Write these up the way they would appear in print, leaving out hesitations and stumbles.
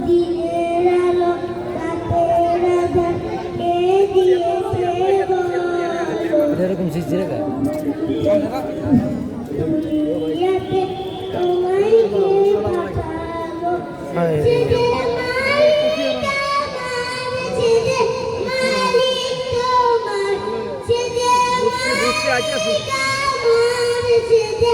দিনের আলো রাতের আধার কে দিয়েছে বলো এরকম সিজরে গা দুনিয়াতে তোমায় কে পাঠালো সেজে মালিক আমার সেজে মালিক তোমার সেজে মালিক আমার সেজে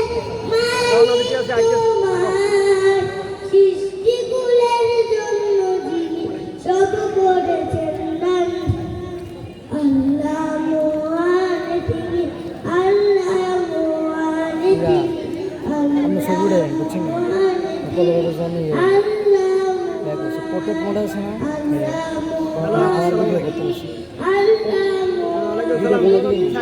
মালিক তোমার সৃষ্টিকুলের জন্য যিনি সব করেছেন দান আল্লাহ মহান তিনি আল্লাহ মহান তিনি আমরা সবুরে বুঝছেন কত কত জানি আল্লাহ প্রত্যেক মডেল আছে না আল্লাহ আমার ভিডিও করতে বসে ভিডিও করে দিন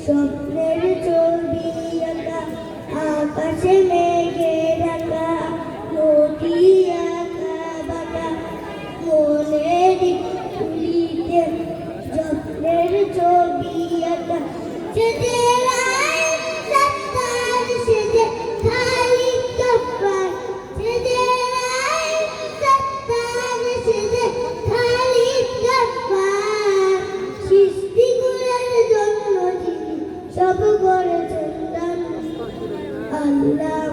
স্বপ্নের ছবি আঁকা আকাশে মেঘের আঁকা নদী আঁকা বাঁকা মনের তুলিতে স্বপ্নের ছবি আঁকা সেজে রায় সত্তার সেজে খালি কপাল সেজে রায় সত্তার সেজে খালি কপাল সৃষ্টিকুলের জন্য যিনি সব করেছেন দান আল্লাহ